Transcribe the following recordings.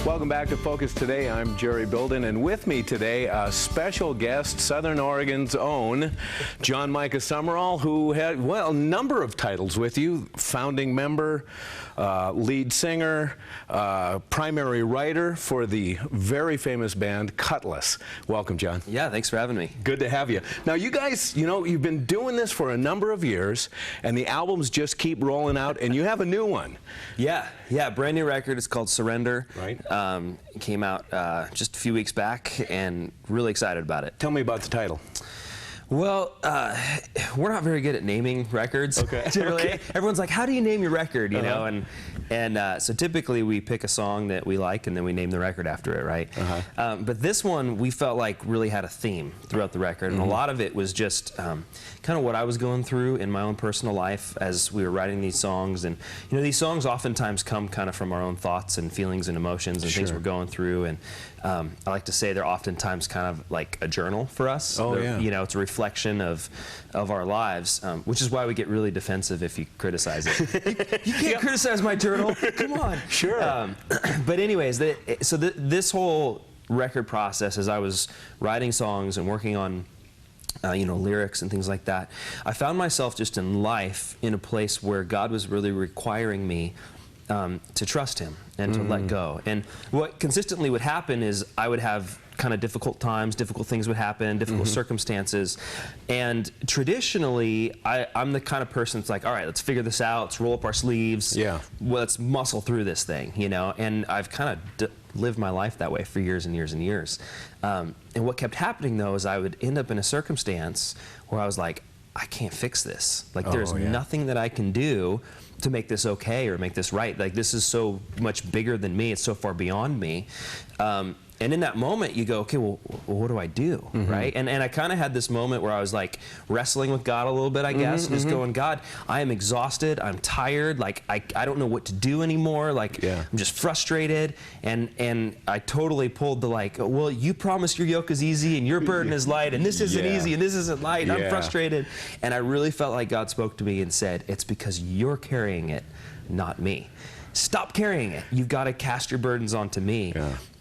Welcome back to Focus Today. I'm Jerry Bilden, and with me today, a special guest, Southern Oregon's own Jon Micah Sumrall, who had, well, a number of titles with you: founding member, lead singer, primary writer for the very famous band Kutless. Welcome, Jon. Yeah, thanks for having me. Good to have you. Now, you guys, you know, you've been doing this for a number of years, and the albums just keep rolling out, and you have a new one. Yeah, brand new record. It's called Surrender. Right. It came out just a few weeks back, and really excited about it. Tell me about the title. Well, we're not very good at naming records. Okay. Generally. Okay. Everyone's like, how do you name your record, you know? And so typically we pick a song that we like and then we name the record after it, right? But this one we felt like really had a theme throughout the record, and a lot of it was just kind of what I was going through in my own personal life as we were writing these songs. And you know, these songs oftentimes come kind of from our own thoughts and feelings and emotions and things we're going through. And I like to say they're oftentimes kind of like a journal for us. You know, it's a reflection of our lives, which is why we get really defensive if you criticize it. You can't criticize my journal. Come on. Sure. But anyways, this whole record process, as I was writing songs and working on you know, lyrics and things like that, I found myself just in life in a place where God was really requiring me to trust Him and to let go. And what consistently would happen is I would have kind of difficult times, difficult things would happen, difficult circumstances. And traditionally, I'm the kind of person that's like, all right, let's figure this out, let's roll up our sleeves, let's muscle through this thing, you know? And I've kind of lived my life that way for years and years and years. And what kept happening, though, is I would end up in a circumstance where I was like, I can't fix this. Like, there's nothing that I can do to make this okay or make this right. Like, this is so much bigger than me. It's so far beyond me. And in that moment, you go, okay, well, what do I do, right? And I kind of had this moment where I was like wrestling with God a little bit, I guess, just going, God, I am exhausted, I'm tired, like I don't know what to do anymore, like I'm just frustrated, and I totally pulled the like, well, you promised your yoke is easy and your burden is light, and this isn't easy and this isn't light, and I'm frustrated. And I really felt like God spoke to me and said, it's because you're carrying it, not me. Stop carrying it. You've got to cast your burdens onto me.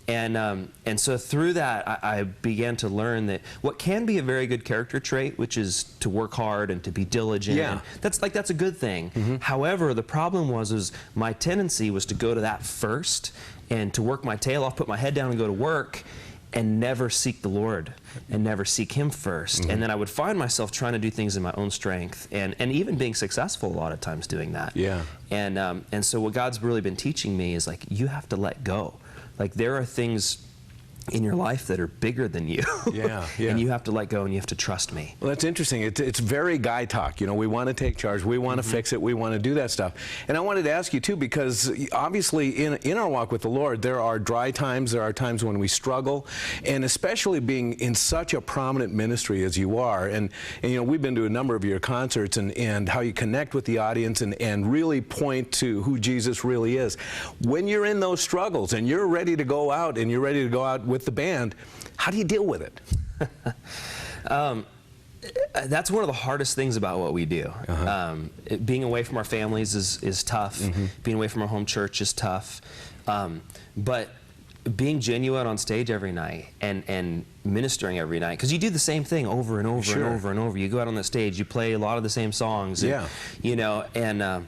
And so through that, I began to learn that what can be a very good character trait, which is to work hard and to be diligent, and that's a good thing. However, the problem was my tendency was to go to that first and to work my tail off, put my head down and go to work, and never seek the Lord and never seek Him first. And then I would find myself trying to do things in my own strength and even being successful a lot of times doing that. And so what God's really been teaching me is like, you have to let go. Like, there are things in your life that are bigger than you. And you have to let go and you have to trust me. Well, that's interesting. It's very guy talk. You know, we want to take charge, we want to fix it, we want to do that stuff. And I wanted to ask you too, because obviously in our walk with the Lord, there are dry times, there are times when we struggle, and especially being in such a prominent ministry as you are, and you know, we've been to a number of your concerts and how you connect with the audience and really point to who Jesus really is. When you're in those struggles and you're ready to go out and you're ready to go out with the band, how do you deal with it? That's one of the hardest things about what we do. Being away from our families is tough. Being away from our home church is tough. But being genuine on stage every night and ministering every night, because you do the same thing over and over and over and over. You go out on the stage, you play a lot of the same songs, and, you know, and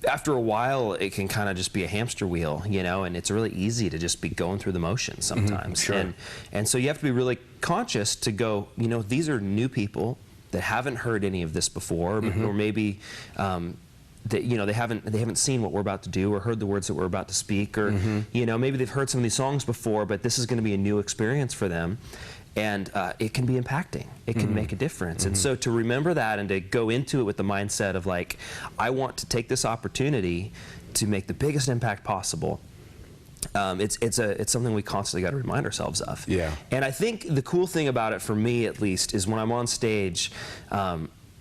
after a while, it can kind of just be a hamster wheel, you know, and it's really easy to just be going through the motions sometimes. And so you have to be really conscious to go, you know, these are new people that haven't heard any of this before, or maybe that, you know, they haven't seen what we're about to do or heard the words that we're about to speak, or you know, maybe they've heard some of these songs before, but this is going to be a new experience for them. And it can be impacting. It can make a difference. And so to remember that and to go into it with the mindset of like, I want to take this opportunity to make the biggest impact possible. It's something we constantly got to remind ourselves of. And I think the cool thing about it, for me at least, is when I'm on stage,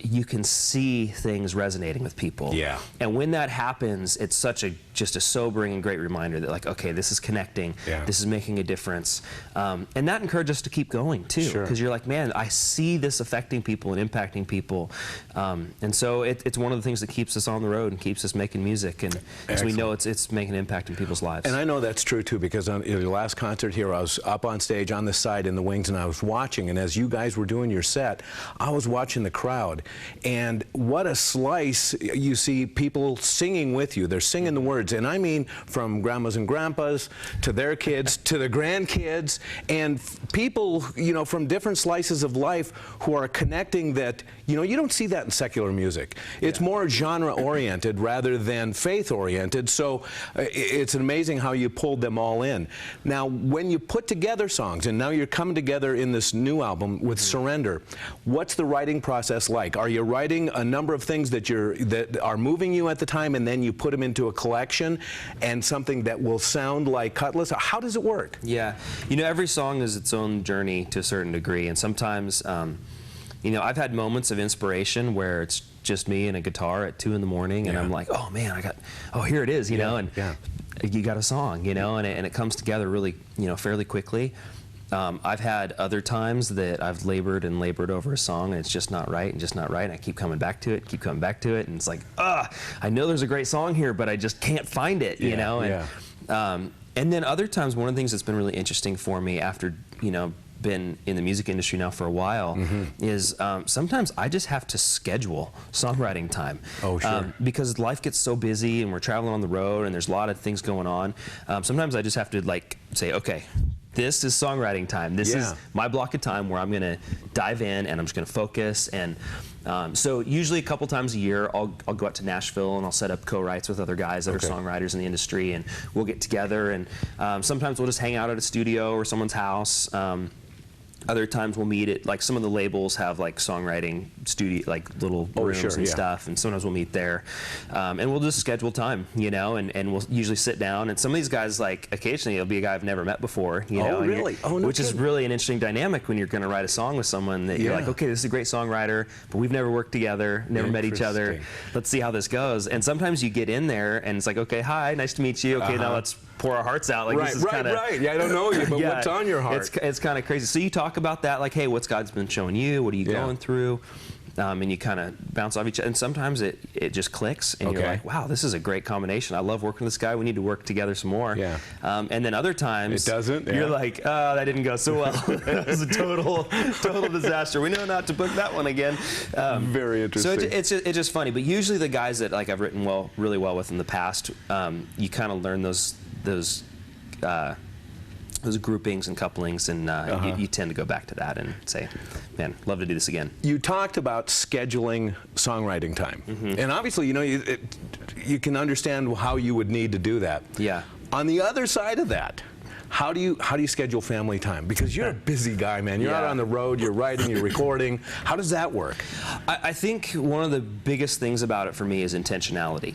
you can see things resonating with people. Yeah. And when that happens, it's just a sobering and great reminder that, like, okay, this is connecting. Yeah. This is making a difference. And that encourages us to keep going too, Sure. because you're like, man, I see this affecting people and impacting people. And so it's one of the things that keeps us on the road and keeps us making music, and so we know it's making an impact in people's lives. And I know that's true too, because on your last concert here, I was up on stage on the side in the wings, and I was watching, and as you guys were doing your set, I was watching the crowd, and what a slice. You see people singing with you. They're singing the words, and I mean from grandmas and grandpas to their kids to the grandkids, and people, you know, from different slices of life who are connecting that, you know, you don't see that in secular music. It's more genre-oriented rather than faith-oriented, so it's amazing how you pulled them all in. Now, when you put together songs, and now you're coming together in this new album with Surrender, what's the writing process like? Are you writing a number of things that are moving you at the time, and then you put them into a collection and something that will sound like Kutless? How does it work? Yeah, you know, every song is its own journey to a certain degree, and sometimes, you know, I've had moments of inspiration where it's just me and a guitar at 2 in the morning, and I'm like, oh man, here it is, you know, and you got a song, you know, and it comes together really, you know, fairly quickly. I've had other times that I've labored over a song, and it's just not right, and I keep coming back to it, and it's like, I know there's a great song here, but I just can't find it, you know. And then other times, one of the things that's been really interesting for me after, you know, been in the music industry now for a while, is sometimes I just have to schedule songwriting time. Oh, sure. Because life gets so busy, and we're traveling on the road, and there's a lot of things going on. Sometimes I just have to, like, say, okay, this is songwriting time. This is my block of time where I'm going to dive in, and I'm just going to focus. And so usually a couple times a year, I'll go out to Nashville, and I'll set up co-writes with other guys that are songwriters in the industry, and we'll get together, and sometimes we'll just hang out at a studio or someone's house. Other times we'll meet at, like, some of the labels have, like, songwriting studio, like, little rooms and stuff, and sometimes we'll meet there. And we'll just schedule time, you know, and we'll usually sit down, and some of these guys, like, occasionally it'll be a guy I've never met before, you know. Really? Oh, no which kidding. is really an interesting dynamic when you're going to write a song with someone that you're like, okay, this is a great songwriter, but we've never worked together, never met each other. Let's see how this goes. And sometimes you get in there, and it's like, okay, hi, nice to meet you. Okay, now let's pour our hearts out. Like, this is kinda, Yeah, I don't know you, but what's on your heart? It's kind of crazy. So you talk about that, like, hey, what's God's been showing you? What are you going through? And you kind of bounce off each other. And sometimes it just clicks, and you're like, wow, this is a great combination. I love working with this guy. We need to work together some more. Yeah. And then other times, it doesn't. You're like, oh, that didn't go so well. That was a total disaster. We know not to book that one again. Very interesting. So it's just funny. But usually the guys that, like, I've written really well with in the past, you kind of learn those groupings and couplings, and you tend to go back to that and say, man, love to do this again. You talked about scheduling songwriting time, and obviously, you know, you can understand how you would need to do that. Yeah. On the other side of that, how do you schedule family time? Because you're a busy guy, man. You're out on the road, you're writing, you're recording. How does that work? I think one of the biggest things about it for me is intentionality.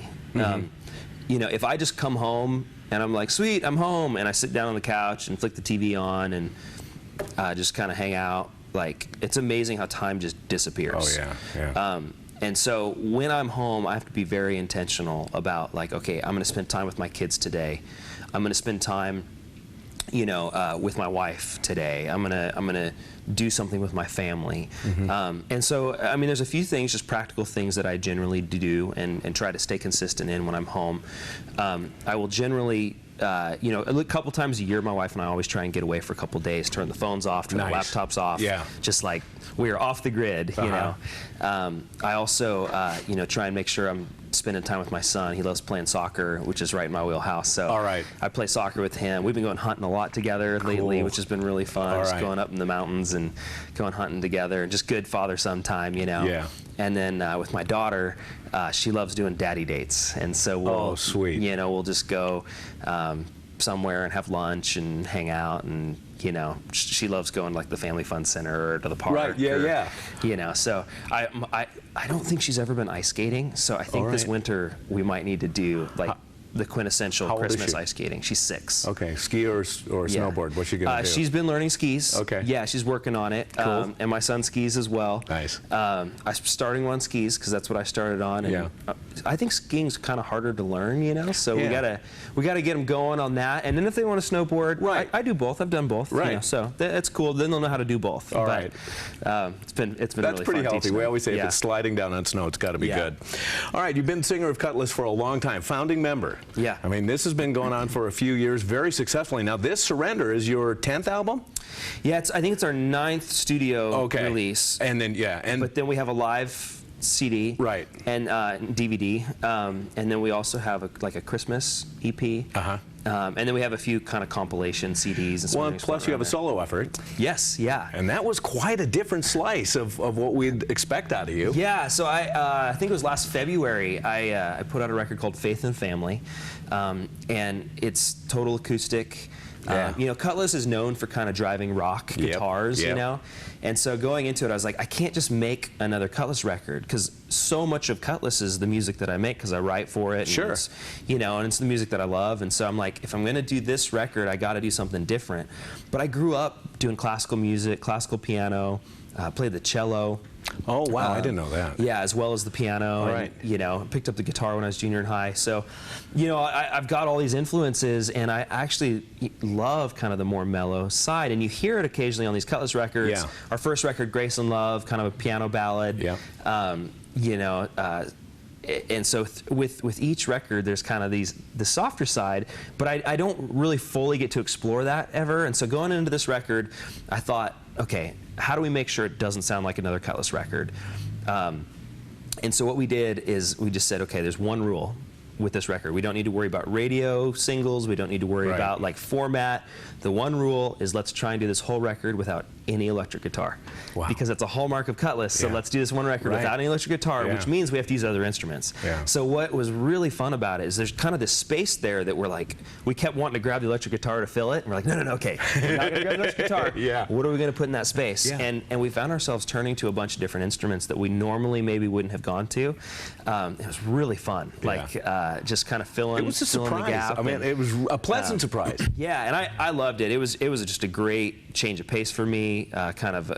You know, if I just come home and I'm like, sweet, I'm home, and I sit down on the couch and flick the TV on and just kind of hang out, like, it's amazing how time just disappears. Oh, yeah. And so when I'm home, I have to be very intentional about, like, okay, I'm going to spend time with my kids today. I'm going to spend time, you know, with my wife today. I'm gonna do something with my family. And so, I mean, there's a few things, just practical things that I generally do and try to stay consistent in when I'm home. I will generally, you know, a couple times a year, my wife and I always try and get away for a couple days, turn the phones off, turn the laptops off, just like we are off the grid, you know. I also, you know, try and make sure I'm spending time with my son. He loves playing soccer, which is right in my wheelhouse. So I play soccer with him. We've been going hunting a lot together lately, which has been really fun. Just going up in the mountains and going hunting together, and just good father-son time, you know. And then with my daughter, she loves doing daddy dates, and so we'll, you know, we'll just go somewhere and have lunch and hang out, and, you know, she loves going, like, the family fun center or to the park. You know, so I don't think she's ever been ice skating, so I think this winter we might need to do, like, the quintessential How old is Christmas she? ice skating. She's 6. Okay, ski or snowboard? What's she gonna do? She's been learning skis. Okay. Yeah, she's working on it. Cool. And my son skis as well. Nice. I'm starting on skis because that's what I started on. And Yeah. I think skiing's kind of harder to learn, you know. So Yeah. we gotta get them going on that. And then if they want to snowboard, Right. I do both. I've done both. Right. You know, so that's cool. Then they'll know how to do both. All but, right. It's been That's really pretty fun healthy. teaching We them. always say Yeah. if it's sliding down on snow, it's got to be Yeah. good. All right, you've been singer of Kutless for a long time, founding member. Yeah. I mean, this has been going on for a few years, very successfully. Now, this Surrender is your 10th album? Yeah, I think it's our 9th studio release. And then, But then we have a live CD, Right. and DVD, and then we also have a Christmas EP, and then we have a few kind of compilation CDs. And well, plus you have a solo effort. Yes, yeah. And that was quite a different slice of what we'd expect out of you. Yeah, so I think it was last February, I put out a record called Faith and Family, and it's total acoustic. Yeah. You know, Kutless is known for kind of driving rock guitars, you know? And so going into it, I was like, I can't just make another Kutless record, because so much of Kutless is the music that I make, because I write for it. Sure. And it's, you know, and it's the music that I love. And so I'm like, if I'm going to do this record, I got to do something different. But I grew up doing classical music, classical piano, played the cello. Oh, wow, I didn't know that. Yeah, as well as the piano. All and, right. you know, picked up the guitar when I was junior in high. So, you know, I've got all these influences, and I actually love kind of the more mellow side. And you hear it occasionally on these Kutless records. Yeah. Our first record, Grace and Love, kind of a piano ballad. Yeah. You know, and so with each record, there's kind of the softer side, but I don't really fully get to explore that ever. And so going into this record, I thought, okay, how do we make sure it doesn't sound like another Kutless record? And so what we did is we just said, okay, there's one rule with this record. We don't need to worry about radio singles. We don't need to worry about like format. The one rule is let's try and do this whole record without any electric guitar. Wow. Because that's a hallmark of Kutless. So let's do this one record without any electric guitar, which means we have to use other instruments. So what was really fun about it is there's kind of this space there that we're like, we kept wanting to grab the electric guitar to fill it. And we're like, no, okay, we're not going to grab the electric guitar. What are we going to put in that space? And we found ourselves turning to a bunch of different instruments that we normally maybe wouldn't have gone to. It was really fun. Like just kind of filling, it was a surprise. the gap. I mean, it was a pleasant surprise. Yeah, and I loved it. It was just a great change of pace for me, kind of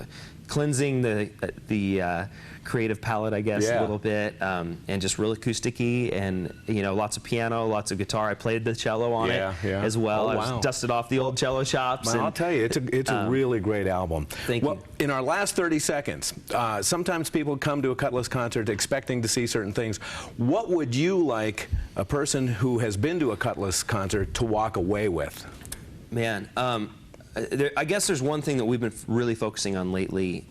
cleansing the creative palette, I guess, a little bit, and just real acoustic-y, and you know, lots of piano, lots of guitar. I played the cello on it as well. I just dusted off the old cello chops. Well, and I'll tell you, it's a really great album. Thank you. In our last 30 seconds, sometimes people come to a Kutless concert expecting to see certain things. What would you like a person who has been to a Kutless concert to walk away with? Man, I guess there's one thing that we've been really focusing on lately,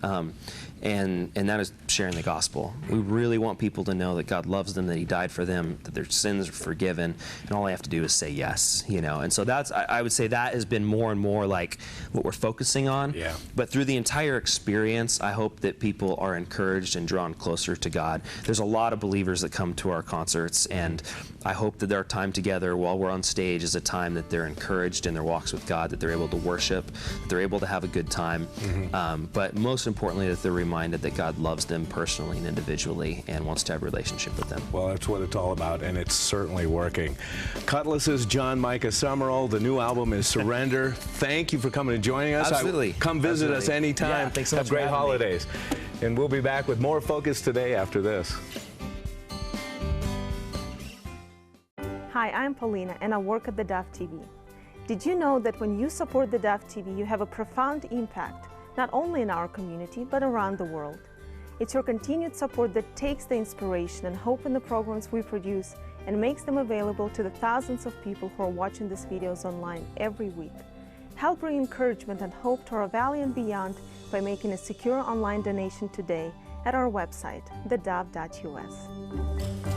and that is sharing the gospel. We really want people to know that God loves them, that He died for them, that their sins are forgiven, and all they have to do is say yes, you know. And so that's, I would say that has been more and more like what we're focusing on. Yeah. But through the entire experience, I hope that people are encouraged and drawn closer to God. There's a lot of believers that come to our concerts, and I hope that their time together while we're on stage is a time that they're encouraged in their walks with God, that they're able to worship, that they're able to have a good time, but most importantly, that they're reminded that God loves them personally and individually and wants to have a relationship with them. Well, that's what it's all about, and it's certainly working. Kutless's Jon Micah Sumrall. The new album is Surrender. Thank you for coming and joining us. Absolutely. Come visit us anytime. Yeah, thanks so much Have great for having me. holidays. And we'll be back with more Focus Today after this. Hi, I'm Paulina, and I work at theDove TV. Did you know that when you support theDove TV, you have a profound impact, not only in our community, but around the world? It's your continued support that takes the inspiration and hope in the programs we produce and makes them available to the thousands of people who are watching these videos online every week. Help bring encouragement and hope to our valley and beyond by making a secure online donation today at our website, thedove.us.